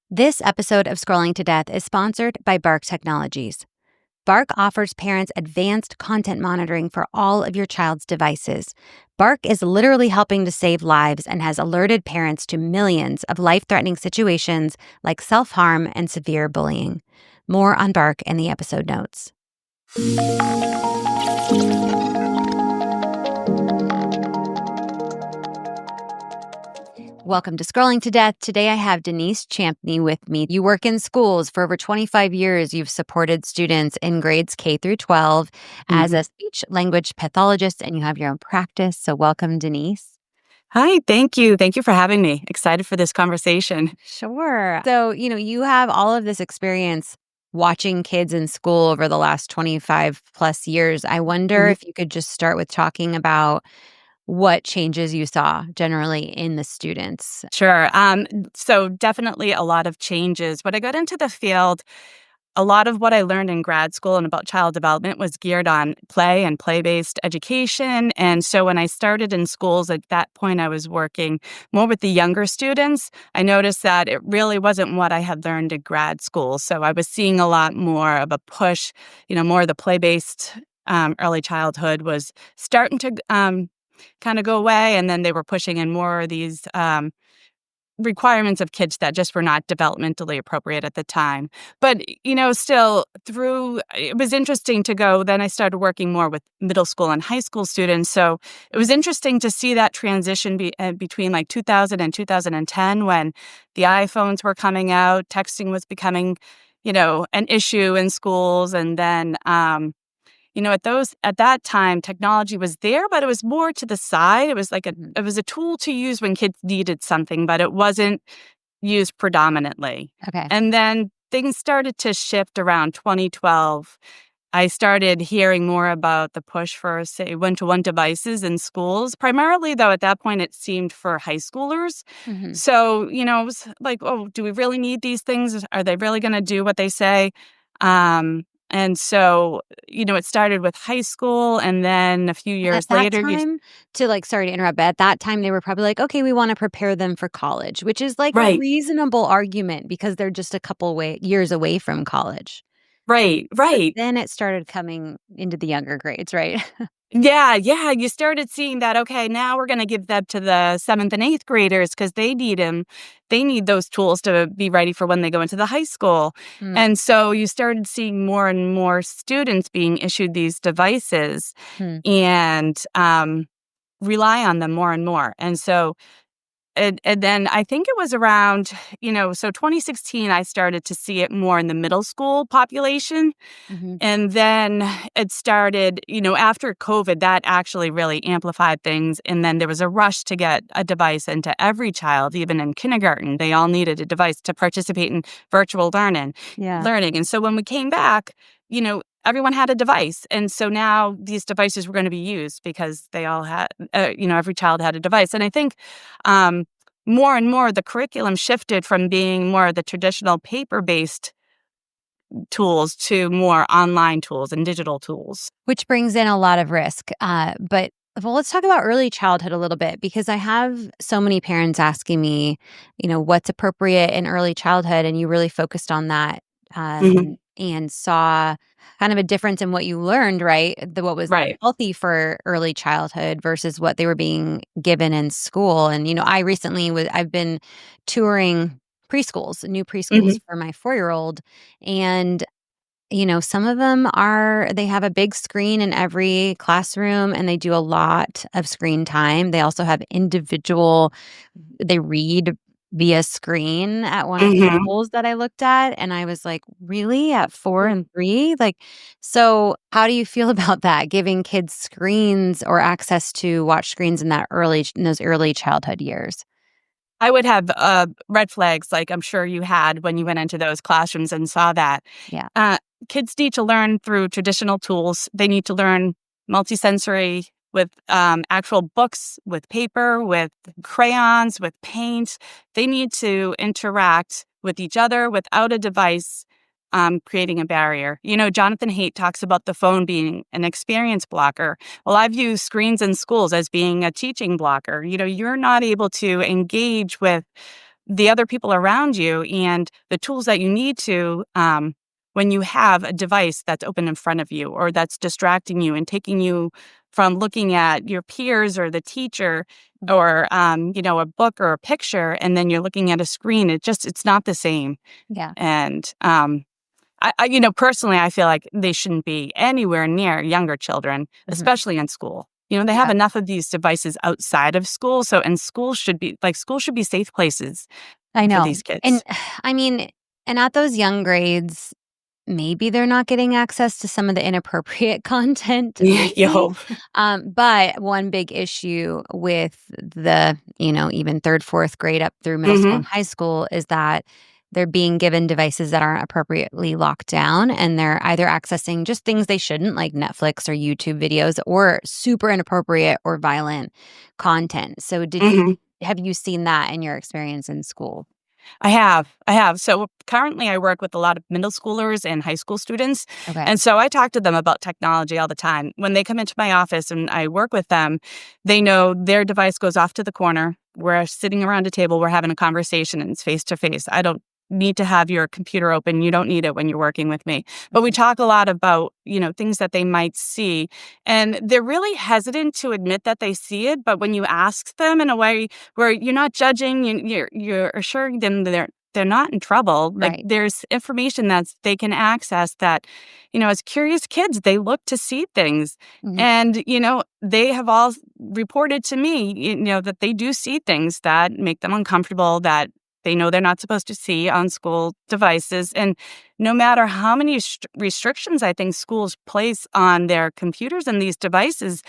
This episode of Scrolling to Death is sponsored by Bark Technologies. Bark offers parents advanced content monitoring for all of your child's devices. Bark is literally helping to save lives and has alerted parents to millions of life-threatening situations like self-harm and severe bullying. More on Bark in the episode notes. Welcome to Scrolling to Death. Today I have Denise Champney with me. You work in schools for over 25 years. You've supported students in grades K through 12 as a speech language pathologist, and you have your own practice. So welcome, Denise. Hi, thank you. Thank you for having me. Excited for this conversation. Sure. So, you have all of this experience watching kids in school over the last 25 plus years. I wonder if you could just start with talking about what changes you saw generally in the students. Sure. So definitely a lot of changes. When I got into the field, a lot of what I learned in grad school and about child development was geared on play and play-based education. And so when I started in schools at that point, I was working more with the younger students. I noticed that it really wasn't what I had learned in grad school. So I was seeing a lot more of a push, more of the play-based early childhood was starting to kind of go away. And then they were pushing in more of these requirements of kids that just were not developmentally appropriate at the time. But, still it was interesting to go. Then I started working more with middle school and high school students. So it was interesting to see that transition between like 2000 and 2010 when the iPhones were coming out, texting was becoming, an issue in schools. And then, at that time, technology was there, but it was more to the side. It was like it was a tool to use when kids needed something, but it wasn't used predominantly. Okay. And then things started to shift around 2012. I started hearing more about the push for, say, one-to-one devices in schools. Primarily, though, at that point, it seemed for high schoolers. Mm-hmm. So, it was like, oh, do we really need these things? Are they really going to do what they say? And so, it started with high school, and then a few And at years that later, time, sorry to interrupt, but at that time, they were probably like, okay, we want to prepare them for college, which is like a right, reasonable argument because they're just a couple years away from college. right, But right. then it started coming into the younger grades, right? Yeah, yeah, you started seeing that, okay, now we're gonna give them to the 7th and 8th graders because they need them. They need those tools to be ready for when they go into the high school. Mm, And so you started seeing more and more students being issued these devices hmm. and, rely on them more and more. And so and then I think it was around, so 2016, I started to see it more in the middle school population. Mhm. And then it started, after COVID, that actually really amplified things. And then there was a rush to get a device into every child, even in kindergarten. They all needed a device to participate in virtual Yeah. learning. And so when we came back, everyone had a device. And so now these devices were going to be used because they all had, every child had a device. And I think more and more the curriculum shifted from being more of the traditional paper-based tools to more online tools and digital tools. Which brings in a lot of risk. Well, let's talk about early childhood a little bit because I have so many parents asking me, what's appropriate in early childhood, and you really focused on that Mhm. and saw kind of a difference in what you learned, right? What was Right. healthy for early childhood versus what they were being given in school. And I recently I've been touring new preschools Mhm. for my 4-year-old, and some of them they have a big screen in every classroom and they do a lot of screen time. They also have they read via screen at one of the Mhm. schools that I looked at. And I was like, really? At 4 and 3? So how do you feel about that? Giving kids screens or access to watch screens in those early childhood years? I would have, red flags like I'm sure you had when you went into those classrooms and saw that. Yeah. Uh, Kids need to learn through traditional tools. They need to learn multisensory with, actual books, with paper, with crayons, with paint. They need to interact with each other without a device, creating a barrier. Jonathan Haidt talks about the phone being an experience blocker. Well, I've used screens in schools as being a teaching blocker. You're not able to engage with the other people around you and the tools that you need to when you have a device that's open in front of you or that's distracting you and taking you from looking at your peers or the teacher or a book or a picture, and then you're looking at a screen. It's not the same. Yeah. And personally, I feel like they shouldn't be anywhere near younger children, Mhm. especially in school. They have Yeah. enough of these devices outside of school. So, and school should be safe places I for know. these And kids. I mean, and at those young grades, maybe they're not getting access to some of the inappropriate content, Yeah, you maybe. hope. But one big issue with the, even 3rd, 4th grade up through middle school Hmm. and high school is that they're being given devices that aren't appropriately locked down, and they're either accessing just things they shouldn't, like Netflix or YouTube videos, or super inappropriate or violent content. So Hmm. have you seen that in your experience in school? I have. I have. So currently, I work with a lot of middle schoolers and high school students. Okay. And so I talk to them about technology all the time. When they come into my office and I work with them, they know their device goes off to the corner. We're sitting around a table, we're having a conversation, and it's face to face. I don't need to have your computer open. You don't need it when you're working with me. But we Mhm. talk a lot about, things that they might see. And they're really hesitant to admit that they see it. But when you ask them in a way where you're not judging, you're assuring them that they're not in trouble. Like Right. there's information that they can access that, as curious kids, they look to see things. Mhm. And, they have all reported to me, that they do see things that make them uncomfortable, that they know they're not supposed to see on school devices. And no matter how many restrictions I think schools place on their computers and these devices,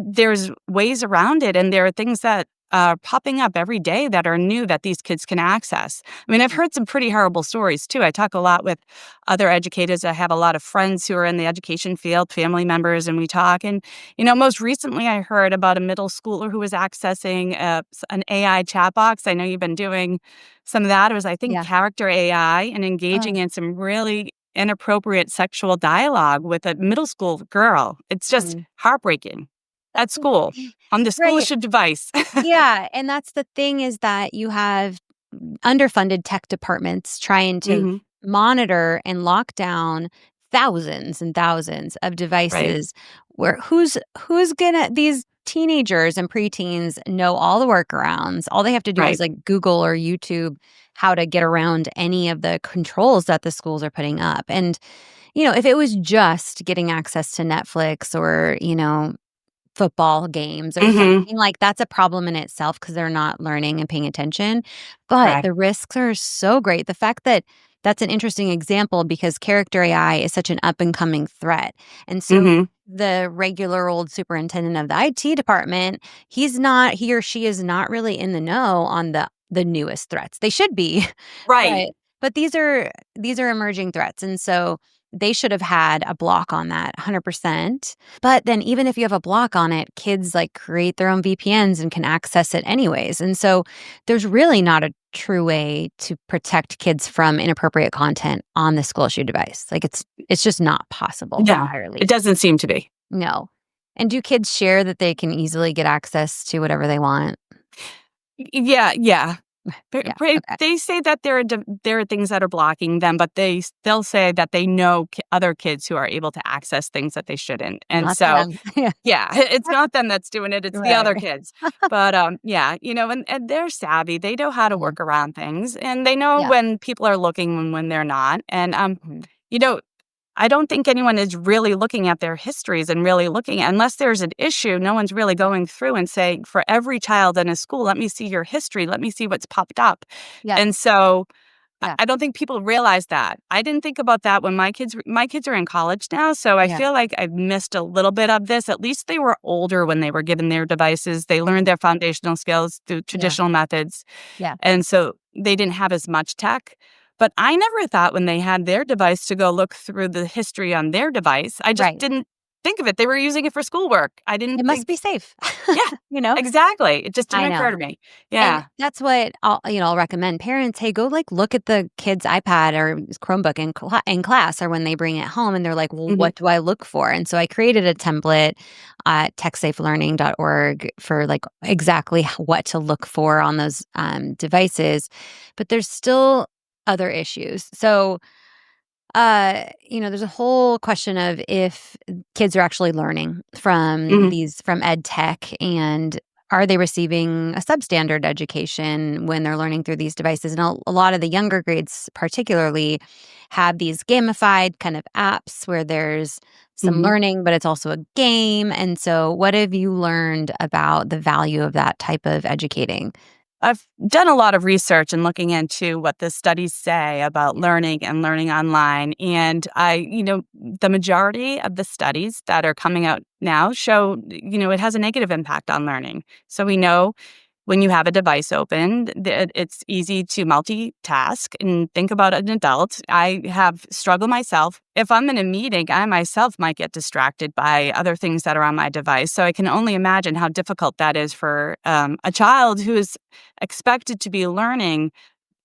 there's ways around it. And there are things that are popping up every day that are new that these kids can access. I mean, I've heard some pretty horrible stories too. I talk a lot with other educators. I have a lot of friends who are in the education field, family members, and we talk. And, most recently I heard about a middle schooler who was accessing an AI chat box. I know you've been doing some of that. It was, I think, Yeah. character AI and engaging Oh. in some really inappropriate sexual dialogue with a middle school girl. It's just Mhm. heartbreaking at school on the Right. schoolish device. Yeah, and that's the thing is that you have underfunded tech departments trying to Hmm. monitor and lock down thousands and thousands of Right. devices where who's gonna these teenagers and preteens know all the workarounds. All they have to do is Right. like Google or YouTube how to get around any of the controls that the schools are putting up. And, if it was just getting access to Netflix or, football games or Hmm. something, like, that's a problem in itself because 'cause they're not learning and paying attention, but Right. the risks are so great. The fact that that's an interesting example because character AI is such an up and coming threat, and so Hmm. the regular old superintendent of the IT department, he or she is not really in the know on the newest threats. They should be, Right. but these are emerging threats, and so they should have had a block on that 100%. But then even if you have a block on it, kids like create their own VPNs and can access it anyways. And so there's really not a true way to protect kids from inappropriate content on the school issue device. Like it's just not possible Yeah. It entirely. doesn't seem to be. No. And do kids share that they can easily get access to whatever they want? Yeah. Yeah. Yeah. Okay. They say that there are things that are blocking them, but they'll say that they know other kids who are able to access things that they shouldn't. And Not so, them. Yeah. yeah, it's not them that's doing it, it's the other Right. kids. But, yeah, and they're savvy, they know how to Mhm. work around things, and they know Yeah. when people are looking and when they're not, and, Mhm. you know, I don't think anyone is really looking at their histories and really looking unless there's an issue, no one's really Yeah. going through and saying, "For every child in a school, let me see your history, let me see what's popped up." Yep. And so Yeah. I don't think people realize that. I didn't think about that when my kids are in college now, so I Yeah. feel like I've missed a little bit of this. At least they were older when they were given their devices. They learned Mhm. their foundational skills through Yeah. traditional methods, Yeah. and so they didn't have as much tech. But I never thought when they had their device to go look through the history on their device. I just Right. didn't think of it. They were using it for schoolwork. I didn't It must be think, safe, yeah, you know? exactly. It just I didn't occur know. to me. And Yeah. that's what I'll recommend parents, "Hey, go, like, look at the kid's iPad or Chromebook in class or when they bring it home," and they're like, "Well, Hmm. what do I look for?" And so I created a template at techsafelearning.org for, like, exactly what to look for on those, devices, but there's still other issues. So, there's a whole question of if kids are actually learning Hmm. from ed tech, and are they receiving a substandard education when they're learning through these devices? And a lot of the younger grades, particularly, have these gamified kind of apps where there's some Hmm. learning, but it's also a game. And so, what have you learned about the value of that type of educating? I've done a lot of research and looking into what the studies say about Yeah. learning and learning online. And the majority of the studies that are coming out now show, it has a negative impact on learning. So we know when you have a device open, it's easy to multitask and think about an adult. I have struggled myself. If I'm in a meeting, I myself might get distracted by other things that are on my device. So I can only imagine how difficult that is for a child who is expected to be learning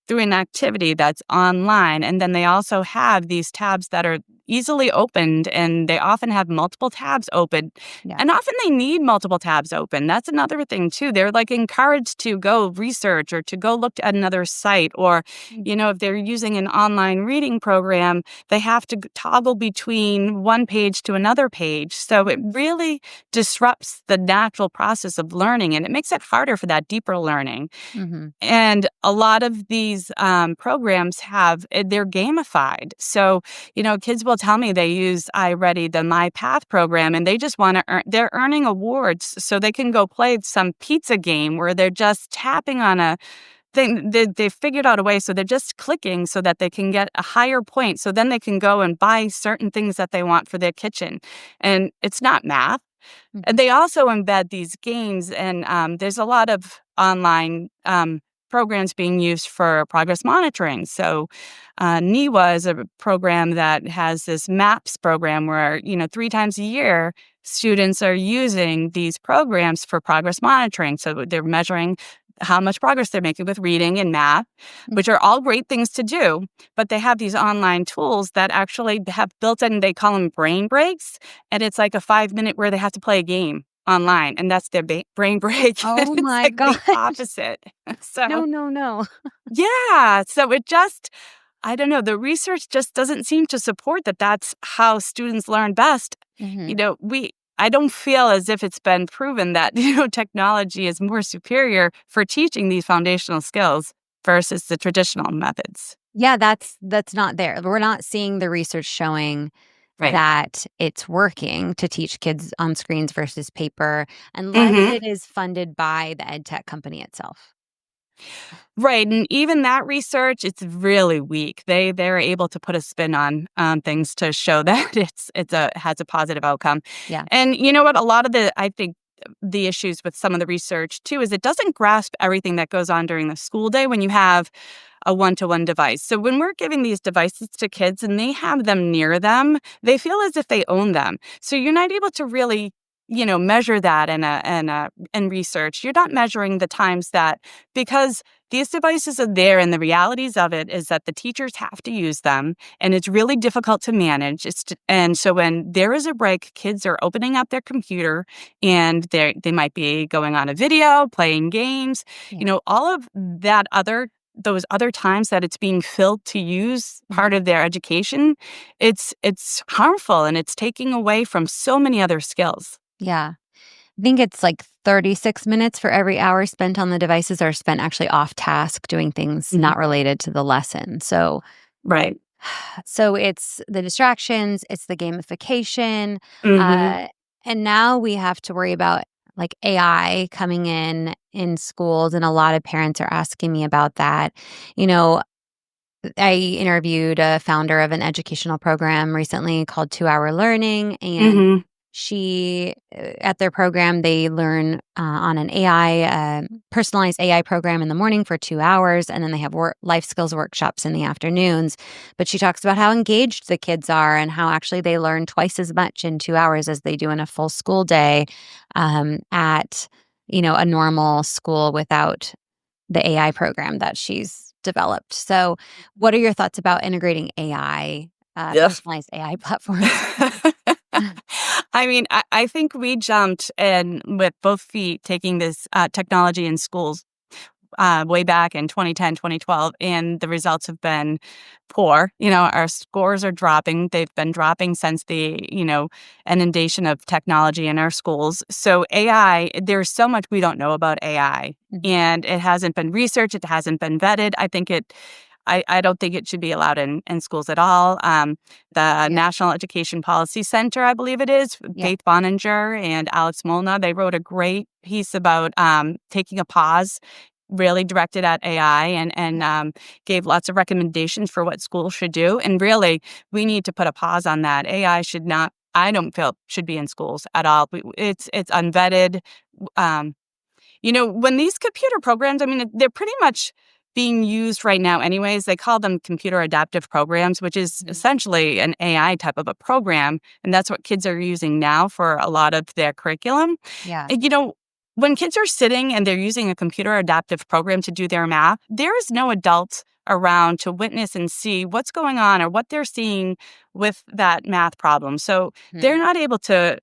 through an activity that's online. And then they also have these tabs that are easily opened, and they often have multiple tabs open. Yeah. And often they need multiple tabs open. That's another thing, too. They're like encouraged to go research or to go look at another site. Or, Mm. if they're using an online reading program, they have to toggle between one page to another page. So it really disrupts the natural process of learning, and it makes it harder for that deeper learning. Mhm. And a lot of these programs they're gamified. So, kids will tell me they use iReady, the My Path program, and they just want to they're earning awards so they can go play some pizza game where they're just tapping on a thing. They've figured out a way. So they're just clicking so that they can get a higher point. So then they can go and buy certain things that they want for their kitchen. And it's not math. And Mhm. they also embed these games, and there's a lot of online programs being used for progress monitoring. So, NEWA is a program that has this MAPS program where, 3 times a year, students are using these programs for progress monitoring. So they're measuring how much progress they're making with reading and math, Mm. which are all great things to do. But they have these online tools that actually have built in, they call them brain breaks. And it's like a 5-minute where they have to play a game online, and that's their brain break. Oh It's my like the gosh. opposite. So, No, no, no. yeah. So it just, I don't know, the research just doesn't seem to support that that's how students learn best. Mhm. I don't feel as if it's been proven that, technology is more superior for teaching these foundational skills versus the traditional methods. Yeah, that's not there. We're not seeing the research showing Right. that it's working to teach kids on screens versus paper unless Hmm. it is funded by the ed tech company itself. Right, and even that research, it's really weak. They're able to put a spin on things to show that has a positive outcome. Yeah. And you know what? A lot of I think the issues with some of the research too is it doesn't grasp everything that goes on during the school day when you have a one-to-one device. So when we're giving these devices to kids and they have them near them, they feel as if they own them. So you're not able to really, measure that in research. You're not measuring the times that, because these devices are there, and the realities of it is that the teachers have to use them, and it's really difficult to manage. And so when there is a break, kids are opening up their computer, and they might be going on a video, playing games, Yeah. all of that those other times that it's being filled to use part Mhm. of their education, it's harmful, and it's taking away from so many other skills. Yeah. I think it's like 36 minutes for every hour spent on the devices are spent actually off task doing things Mhm. not related to the lesson. So Right. it's the distractions, it's the gamification, Mhm. uh, and now we have to worry about, like, AI coming in schools, and a lot of parents are asking me about that. You know, I interviewed a founder of an educational program recently called 2 Hour Learning, and Mhm. at their program, they learn on an personalized AI program in the morning for 2 hours, and then they have life skills workshops in the afternoons. But she talks about how engaged the kids are and how actually they learn twice as much in 2 hours as they do in a full school day at a normal school without the AI program that she's developed. So, what are your thoughts about integrating AI, Ugh. personalized AI platforms? I mean, I think we jumped in with both feet taking this technology in schools way back in 2010, 2012, and the results have been poor. Our scores are dropping. They've been dropping since the, inundation of technology in our schools. So AI, there's so much we don't know about AI, Mhm. and it hasn't been researched. It hasn't been vetted. I don't think it should be allowed in schools at all. The Yeah. National Education Policy Center, I believe it is, Yeah. Faith Boninger and Alex Molna, they wrote a great piece about taking a pause, really directed at AI, and gave lots of recommendations for what schools should do. And really, we need to put a pause on that. AI should not, I don't feel, should be in schools at all. It's unvetted. Um, when these computer programs, I mean, they're pretty much being used right now anyways. They call them computer adaptive programs, which is Mhm. essentially an AI type of a program. And that's what kids are using now for a lot of their curriculum. Yeah. And, when kids are sitting and they're using a computer adaptive program to do their math, there is no adult around to witness and see what's going on or what they're seeing with that math problem. So they're Mhm. not able to,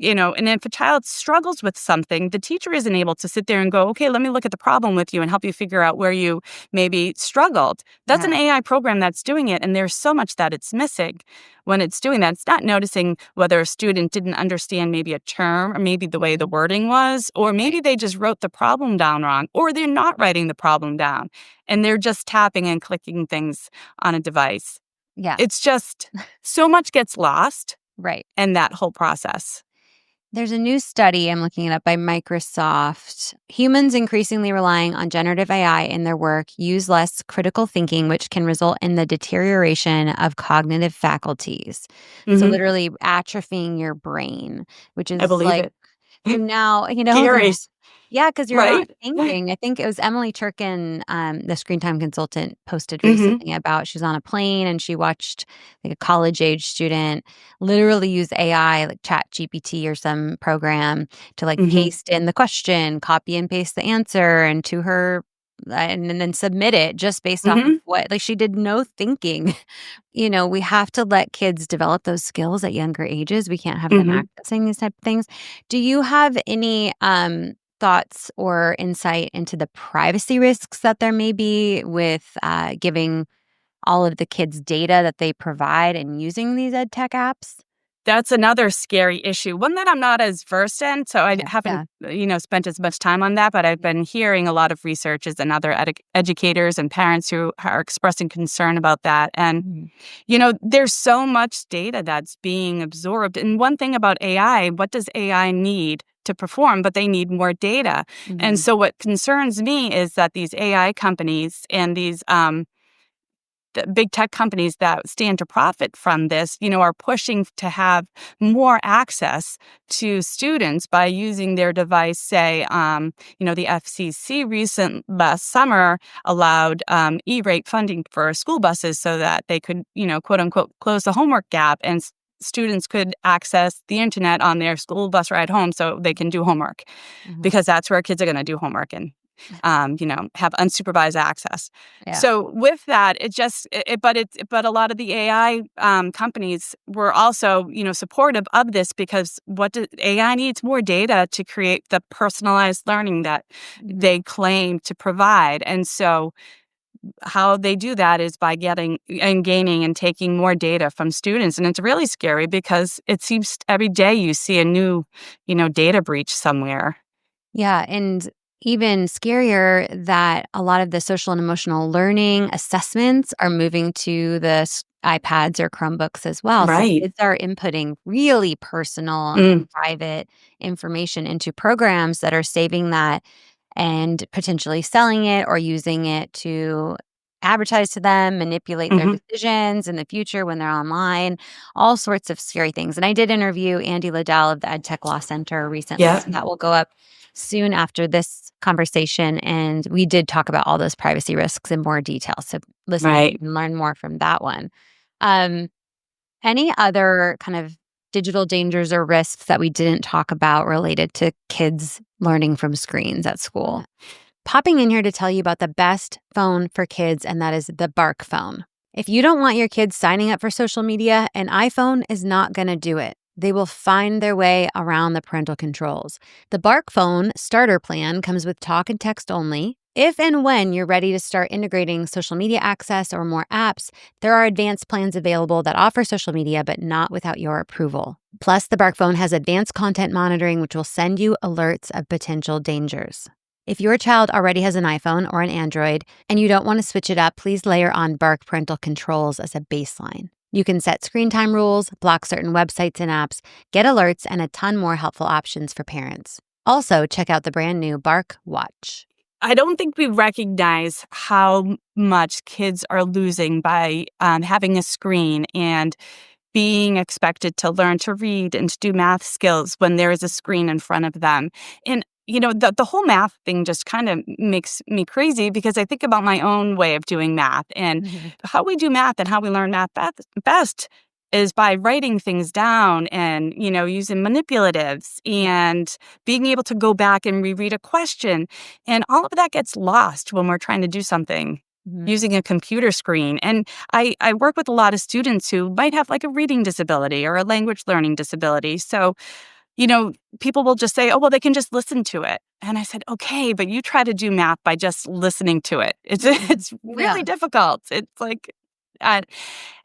and if a child struggles with something, the teacher isn't able to sit there and go, okay, let me look at the problem with you and help you figure out where you maybe struggled. That's an Yeah. AI program that's doing it. And there's so much that it's missing when it's doing that. It's not noticing whether a student didn't understand maybe a term or maybe the way the Mhm. wording was, or maybe Right. they just wrote the problem down wrong, or they're not writing the problem down and they're just tapping and clicking things on a device. Yeah. It's just so much gets lost Right. in that whole process. There's a new study, I'm looking it up, by Microsoft. Humans increasingly relying on generative AI in their work use less critical thinking, which can result in the deterioration of cognitive faculties. So, Hmm. literally atrophying your brain, which I is believe like, it. so now, Scary, there's, yeah, because you're not right? thinking. I think it was Emily Turkin, the screen time consultant, posted Hmm. recently about she was on a plane and she watched like a college age student literally use AI, like Chat GPT or some program, to like Hmm. paste in the question, copy and paste the answer into her, and then submit it just based off of Hmm. what, like, she did no thinking. We have to let kids develop those skills at younger ages. We can't have them Hmm. accessing these type of things. Do you have any thoughts or insight into the privacy risks that there may be with giving all of the kids' data that they provide and using these ed tech apps? That's another scary issue, one that I'm not as versed in, so I Okay. haven't, Yeah. spent as much time on that, but I've Yeah. been hearing a lot of researchers and other educators and parents who are expressing concern about that, and, Mhm. there's so much data that's being absorbed, and one thing about AI, what does AI need to perform? But they need more data, and Mhm. so what concerns me is that these AI companies and these, the big tech companies that stand to profit from this, are pushing to have more access to students by using their device. Say, the FCC last summer allowed E-rate funding for school buses so that they could, quote unquote, close the homework gap and students could access the internet on their school bus ride home so they can do homework Mhm. because that's where kids are going to do homework and have unsupervised access. Yeah. So with that, but a lot of the AI companies were also, supportive of this because AI needs more data to create the personalized learning that Mhm. they claim to provide. And so how they do that is by getting and gaining and taking more data from students. And it's really scary because it seems every day you see a new, data breach somewhere. Yeah, and even scarier that a lot of the social and emotional learning assessments are moving to the iPads or Chromebooks as well. So Right. kids are inputting really personal Mm. and private information into programs that are saving that and potentially selling it or using it to advertise to them, manipulate their Hmm. decisions in the future when they're online, all sorts of scary things. And I did interview Andy Liddell of the EdTech Law Center recently. Yeah. So that will go up soon after this conversation. And we did talk about all those privacy risks in more detail. So listeners Right. can learn more from that one. Um, any other kind of digital dangers or risks that we didn't talk about related to kids learning from screens at school? Popping in here to tell you about the best phone for kids, and that is the Bark phone. If you don't want your kids signing up for social media, an iPhone is not going to do it. They will find their way around the parental controls. The Bark phone starter plan comes with talk and text only. If and when you're ready to start integrating social media access or more apps, there are advanced plans available that offer social media, but not without your approval. Plus, the Bark phone has advanced content monitoring, which will send you alerts of potential dangers. If your child already has an iPhone or an Android and you don't want to switch it up, please layer on Bark parental controls as a baseline. You can set screen time rules, block certain websites and apps, get alerts, and a ton more helpful options for parents. Also, check out the brand new Bark Watch. I don't think we recognize how much kids are losing by having a screen and being expected to learn to read and to do math skills when there is a screen in front of them. And, the whole math thing just kind of makes me crazy because I think about my own way of doing math and Mhm. how we do math and how we learn math best is by writing things down and, using manipulatives and being able to go back and reread a question. And all of that gets lost when we're trying to do something Mhm. using a computer screen. And I work with a lot of students who might have like a reading disability or a language learning disability. So, people will just say, oh, well, they can just listen to it. And I said, okay, but you try to do math by just listening to it. It's Mhm. it's really Yeah. difficult. It's like, uh,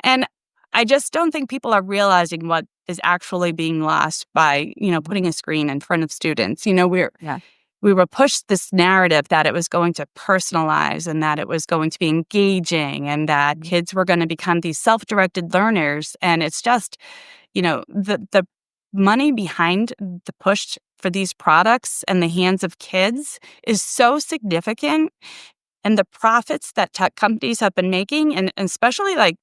and I just don't think people are realizing what is actually being lost by, putting a screen in front of students. Yeah. We were pushed this narrative that it was going to personalize and that it was going to be engaging and that Mhm. kids were going to become these self-directed learners. And it's just, the money behind the push for these products and the hands of kids is so significant, and the profits that tech companies have been making, and especially like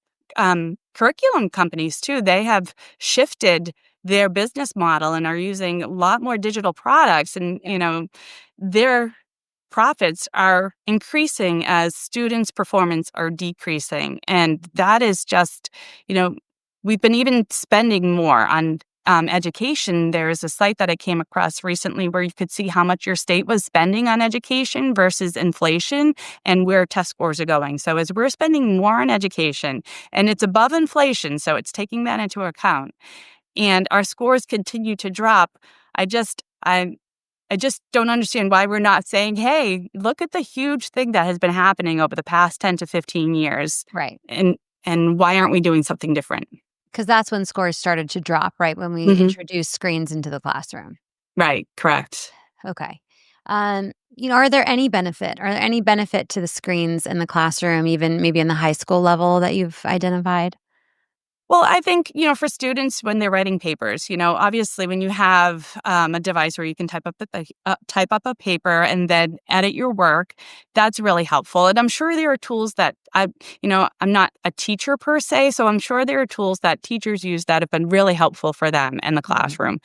curriculum companies too, they have shifted their business model and are using a lot more digital products, and their profits are increasing as students' performance are decreasing, and that is just, you know, we've been even spending more on education. There is a site that I came across recently where you could see how much your state was spending on education versus inflation and where test scores are going. So as we're spending more on education and it's above inflation, so it's taking that into account, and our scores continue to drop, I just I just don't understand why we're not saying, "Hey, look at the huge thing that has been happening over the past 10 to 15 years, Right. and why aren't we doing something different?" Because that's when scores started to drop, right? When we Mhm. introduced screens into the classroom. Right, correct. Okay. Are there any benefit? Are there any benefit to the screens in the classroom, even maybe in the high school level that you've identified? Well, I think, for students when they're writing papers, obviously when you have a device where you can type up a paper and then edit your work, that's really helpful. And I'm sure there are tools that I'm not a teacher per se, so I'm sure there are tools that teachers use that have been really helpful for them in the Mhm. classroom.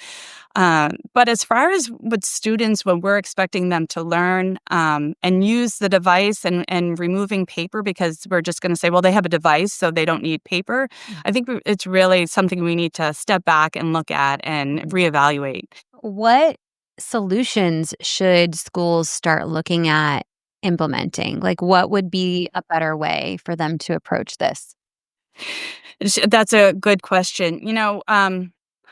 But as far as with students, when we're expecting them to learn and use the device and removing paper because we're just going to say, well, they have a device, so they don't need paper. I think it's really something we need to step back and look at and reevaluate. What solutions should schools start looking at implementing? Like, what would be a better way for them to approach this? That's a good question.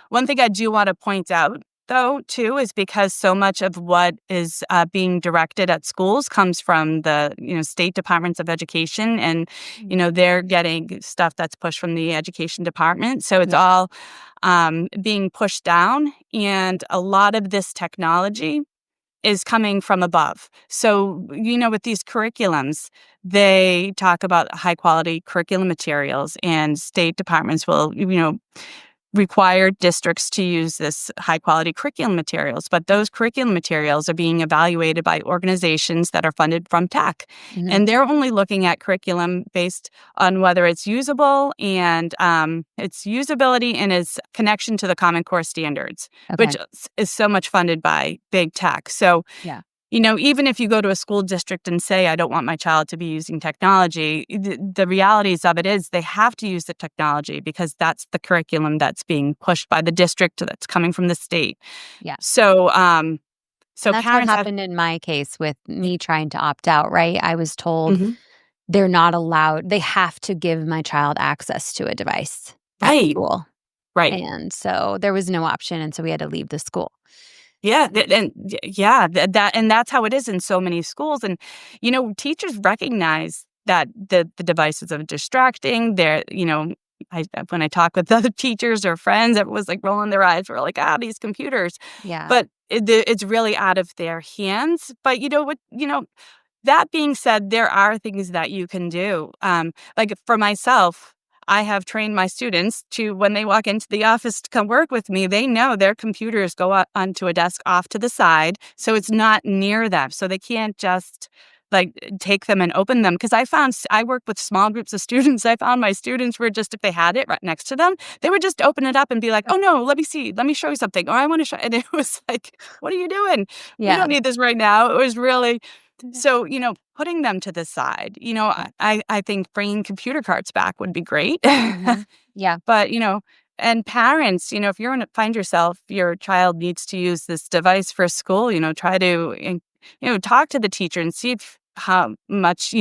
One thing I do want to point out, though, too, is because so much of what is being directed at schools comes from the state departments of education, and Mm. they're getting stuff that's pushed from the education department. So it's Yeah. all being pushed down, and a lot of this technology is coming from above. So, with these curriculums, they talk about high quality curriculum materials, and state departments will, required districts to use this high quality curriculum materials, but those curriculum materials are being evaluated by organizations that are funded from tech. Mhm. And they're only looking at curriculum based on whether it's usable and its usability and its connection to the Common Core standards, which Okay. is so much funded by big tech. So Yeah. even if you go to a school district and say, I don't want my child to be using technology, the realities of it is they have to use the technology because that's the curriculum that's being pushed by the district that's coming from the state. Yeah. So, And so that's what parents have. happened in my case with me trying to opt out, right? I was told Mhm. they're not allowed, they have to give my child access to a device at Right, school. right. And so there was no option. And so we had to leave the school. Yeah, yeah, and that's how it is in so many schools. And teachers recognize that the devices are distracting. When I talk with other teachers or friends, everyone's like rolling their eyes. We're like, these computers, Yeah. but it's really out of their hands. But you know what? That being said, there are things that you can do. Like for myself, I have trained my students to, when they walk into the office to come work with me, they know their computers go onto a desk off to the side. So it's not near them. So they can't just like take them and open them. Because I work with small groups of students. I found my students were just, if they had it right next to them, they would just open it up and be like, oh no, let me see. Let me show you something. Or I want to show. And it was like, what are you doing? We Yeah. don't need this right now. It was really so, putting them to the side, I think bringing computer carts back would be great. Mhm. Yeah. But, and parents, if find yourself, your child needs to use this device for school, try to, talk to the teacher and see how much,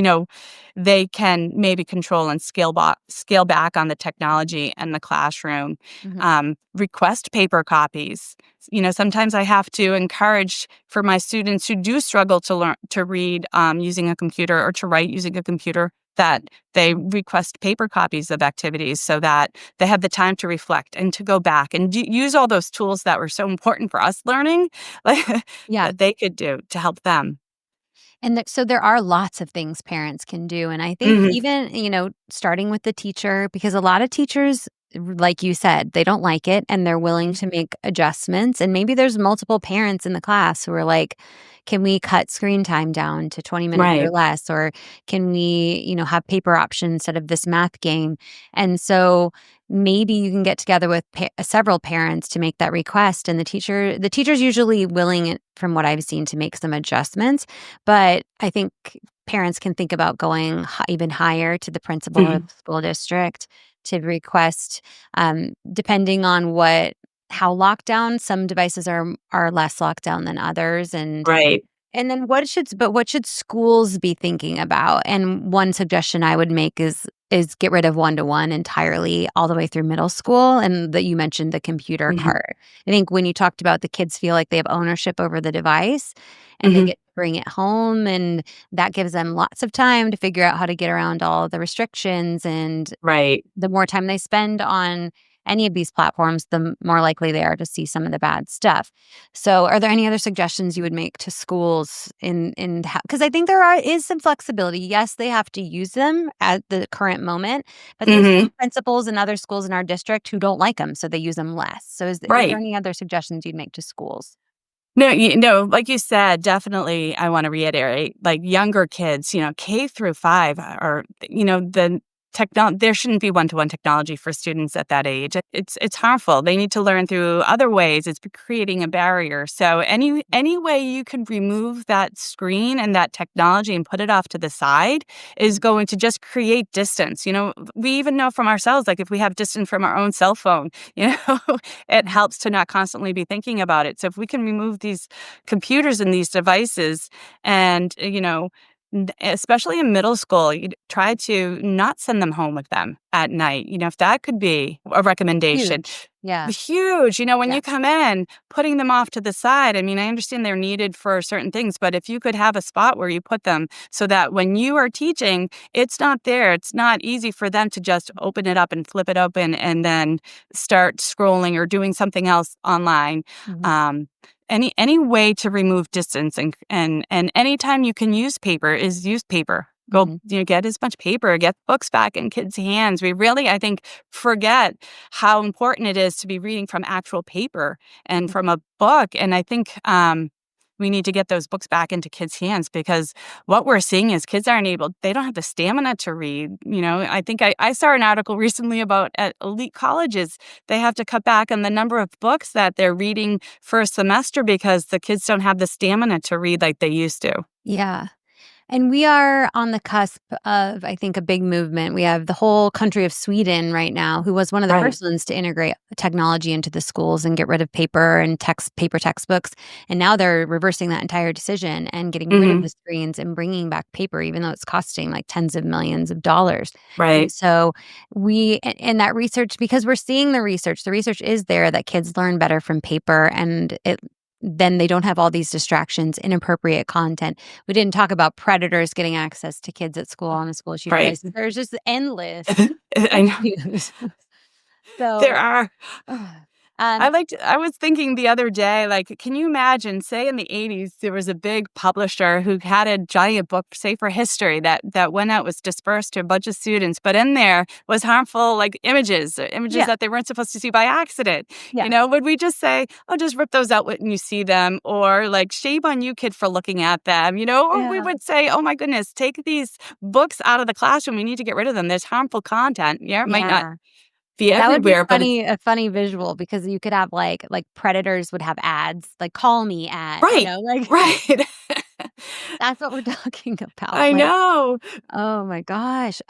they can maybe control and scale back on the technology and the classroom. Mhm. Request paper copies. Sometimes I have to encourage for my students who do struggle to learn to read using a computer or to write using a computer that they request paper copies of activities so that they have the time to reflect and to go back and use all those tools that were so important for us learning, like, Yeah. that they could do to help them. And so there are lots of things parents can do. And I think Mhm. even, starting with the teacher, because a lot of teachers, like you said, they don't like it and they're willing to make adjustments. And maybe there's multiple parents in the class who are like, can we cut screen time down to 20 minutes or Right. less? Or can we, have paper options instead of this math game? And so maybe you can get together with several parents to make that request. And the teacher's usually willing, from what I've seen, to make some adjustments. But I think parents can think about going even higher to the principal or Mhm. the school district to request, depending on how locked down. Some devices are less locked down than others, Right. and then what should schools be thinking about? And one suggestion I would make is get rid of one-to-one entirely all the way through middle school, and that you mentioned the computer Mhm. cart. I think when you talked about the kids feel like they have ownership over the device and they Mhm. get to bring it home, and that gives them lots of time to figure out how to get around all the restrictions, and Right. the more time they spend on any of these platforms, the more likely they are to see some of the bad stuff. So, are there any other suggestions you would make to schools because I think is some flexibility. Yes, they have to use them at the current moment, but there's Mhm. some principals and other schools in our district who don't like them, so they use them less. So, is there Right. any other suggestions you'd make to schools? No, like you said, definitely I wanna reiterate, like, younger kids, K through 5 are, there shouldn't be one-to-one technology for students at that age. It's harmful. They need to learn through other ways. It's creating a barrier. So any way you can remove that screen and that technology and put it off to the side is going to just create distance. We even know from ourselves, like, if we have distance from our own cell phone, it Mhm. helps to not constantly be thinking about it. So if we can remove these computers and these devices and, especially in middle school, you try to not send them home with them at night. If that could be a recommendation. Huge. Yeah. Huge, when Yeah. you come in, putting them off to the side. I mean, I understand they're needed for certain things, but if you could have a spot where you put them so that when you are teaching, it's not there. It's not easy for them to just open it up and flip it open and then start scrolling or doing something else online. Mhm. Um, any way to remove distance and anytime you can use paper is use paper. Go, Mhm. get as much paper, get books back in kids' hands. We really, I think, forget how important it is to be reading from actual paper and from a book. And I think we need to get those books back into kids' hands because what we're seeing is kids they don't have the stamina to read. I think I saw an article recently about at elite colleges, they have to cut back on the number of books that they're reading for a semester because the kids don't have the stamina to read like they used to. Yeah. And we are on the cusp of, I think, a big movement. We have the whole country of Sweden right now, who was one of the Right. first ones to integrate technology into the schools and get rid of paper and paper textbooks. And now they're reversing that entire decision and getting rid of Hmm. the screens and bringing back paper, even though it's costing like tens of millions of dollars. And Right. so and that research, because we're seeing the research is there that kids learn better from paper, and then they don't have all these distractions, inappropriate content. We didn't talk about predators getting access to kids at school on the school shoot Right. devices. There's just endless I know. issues. There So, are. ugh, I um, liked I was thinking the other day, like, can you imagine, say in the '80s, there was a big publisher who had a giant book, say for history, that went out, was dispersed to a bunch of students, but in there was harmful, like, images yeah, that they weren't supposed to see by accident. yeah, Would we just say, "Oh, just rip those out when you see them," or like, "Shame on you, kid, for looking at them," or we yeah, would say, "Oh my goodness, take these books out of the classroom. We need to get rid of them. There's harmful content." Yeah, it might not yeah. be That would be everywhere, but it's funny, a funny visual, because you could have like predators would have ads, like "Call me at," right, like right. that's what we're talking about. I Like, know. oh my gosh.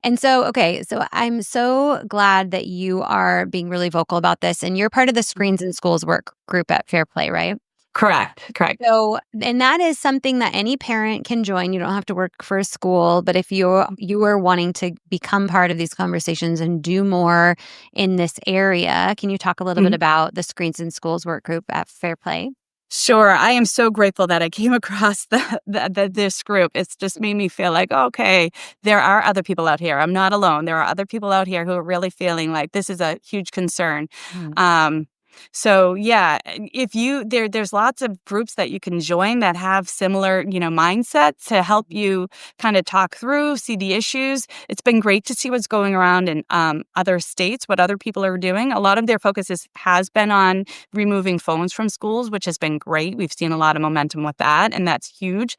And so, okay, so I'm so glad that you are being really vocal about this, and you're part of the Screens in Schools work group at Fair Play, right? Correct, correct. So, and that is something that any parent can join. You don't have to work for a school, but if you are wanting to become part of these conversations and do more in this area, can you talk a little bit Mhm. about the Screens in Schools work group at Fair Play? Sure, I am so grateful that I came across this group. It's just made me feel like, okay, there are other people out here. I'm not alone. There are other people out here who are really feeling like this is a huge concern. Mhm. Um, so yeah, if there's lots of groups that you can join that have similar, mindset to help you kind of talk through, see the issues. It's been great to see what's going around in other states, what other people are doing. A lot of their focus has been on removing phones from schools, which has been great. We've seen a lot of momentum with that, and that's huge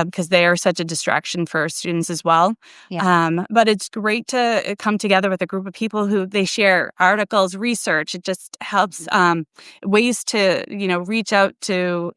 because they are such a distraction for students as well. Yeah. But it's great to come together with a group of people who they share articles, research. It just helps ways to reach out to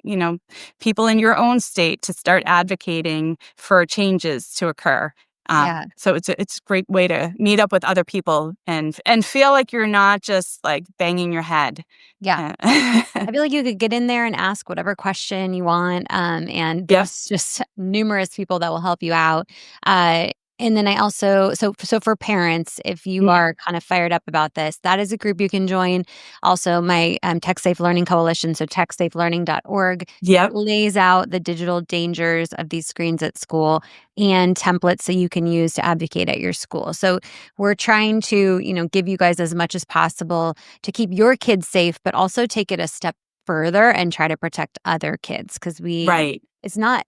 people in your own state to start advocating for changes to occur. Yeah. So it's a great way to meet up with other people and feel like you're not just like banging your head. Yeah. Uh, I feel like you could get in there and ask whatever question you want, and yep. there's just numerous people that will help you out. Uh, and then I also, so for parents, if you Mm. are kind of fired up about this, that is a group you can join. Also, my Tech Safe Learning Coalition, so techsafelearning.org, Yep. lays out the digital dangers of these screens at school and templates so you can use to advocate at your school. So we're trying to, give you guys as much as possible to keep your kids safe, but also take it a step further and try to protect other kids, because Right.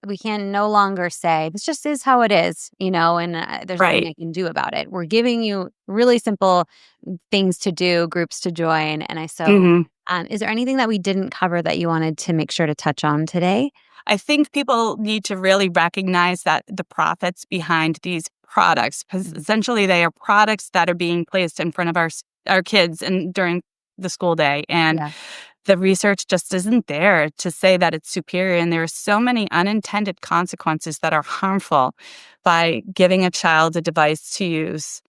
we can no longer say this just is how it is, and there's nothing Right. I can do about it. We're giving you really simple things to do, groups to join. Hmm. Is there anything that we didn't cover that you wanted to make sure to touch on today? I think people need to really recognize that the profits behind these products, because Mhm. essentially they are products that are being placed in front of our kids and during the school day, and Yeah. the research just isn't there to say that it's superior. And there are so many unintended consequences that are harmful by giving a child a device to use,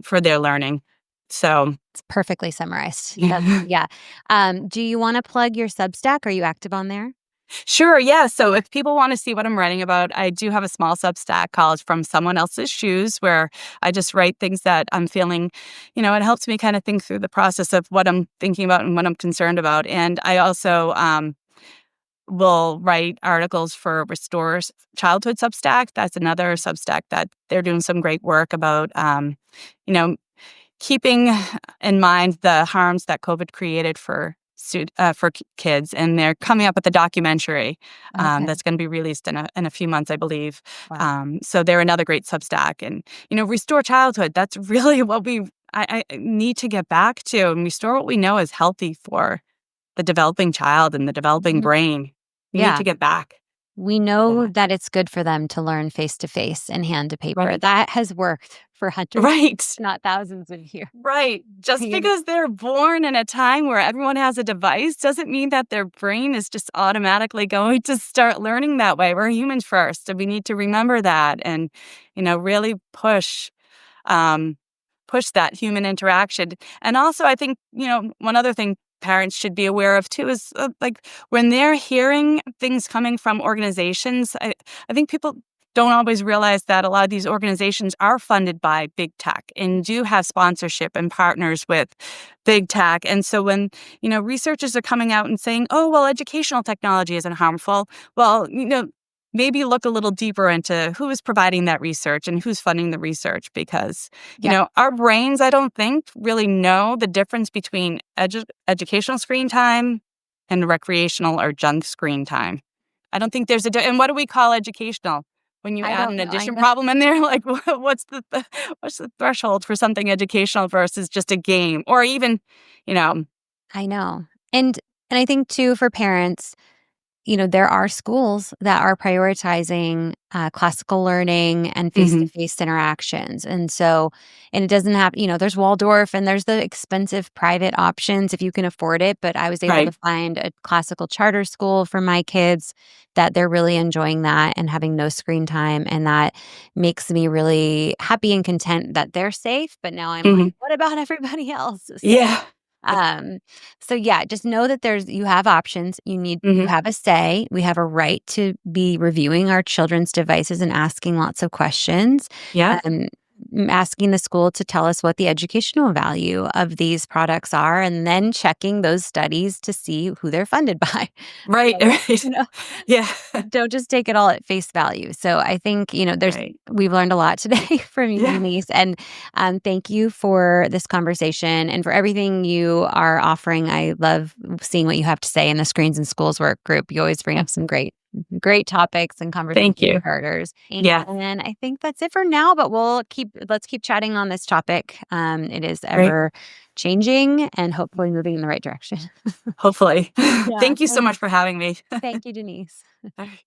for their learning. So, It's perfectly summarized. That's yeah. yeah. Do you want to plug your Substack? Are you active on there? Sure, yeah. So if people want to see what I'm writing about, I do have a small Substack called From Someone Else's Shoes, where I just write things that I'm feeling, it helps me kind of think through the process of what I'm thinking about and what I'm concerned about. And I also will write articles for Restore's Childhood Substack. That's another Substack that they're doing some great work about, you know, keeping in mind the harms that COVID created for kids, and they're coming up with a documentary Okay. that's going to be released in a few months, I believe. Wow. So they're another great Substack, and restore childhood. That's really what I need to get back to, and restore what we know is healthy for the developing child and the developing Mhm. brain. We need Yeah. to get back We to know that. that it's good for them to learn face to face and hand to paper. Right. That has worked for hundreds, Right. not thousands of years. Right. Just You know? because they're born in a time where everyone has a device doesn't mean that their brain is just automatically going to start learning that way. We're humans first, and we need to remember that and, really um, push that human interaction. And also, I think, one other thing parents should be aware of too is like when they're hearing things coming from organizations, I think people don't always realize that a lot of these organizations are funded by big tech and do have sponsorship and partners with big tech. And so when, researchers are coming out and saying, oh, well, educational technology isn't harmful, well, maybe look a little deeper into who is providing that research and who's funding the research because, Yeah. our brains, I don't think, really know the difference between educational screen time and recreational or junk screen time. I don't think there's and what do we call educational? When you I add don't an know. I addition know. problem in there, like what's the threshold for something educational versus just a game or even, you know, I know. And I think too for parents, there are schools that are prioritizing classical learning and face to mhm, face interactions. And it doesn't have, there's Waldorf and there's the expensive private options if you can afford it. But I was able to right. find a classical charter school for my kids that they're really enjoying that and having no screen time. And that makes me really happy and content that they're safe. But now I'm Mhm. like, what about everybody else? Yeah. Um, so yeah, just know that you have options. You Mhm. have a say. We have a right to be reviewing our children's devices and asking lots of questions. Yeah. Um, asking the school to tell us what the educational value of these products are, and then checking those studies to see who they're funded by. Right, So, right. you know, Yeah. don't just take it all at face value. So I think, Right. we've learned a lot today from you, Yeah. Denise. And thank you for this conversation and for everything you are offering. I love seeing what you have to say in the Screens in Schools work group. You always bring up some great topics and conversation Thank you. starters. Yeah. And I think that's it for now, but let's keep chatting on this topic. It is Great. ever changing and hopefully moving in the right direction. Hopefully. Yeah. Thank you so much for having me. Thank you, Denise. Alright.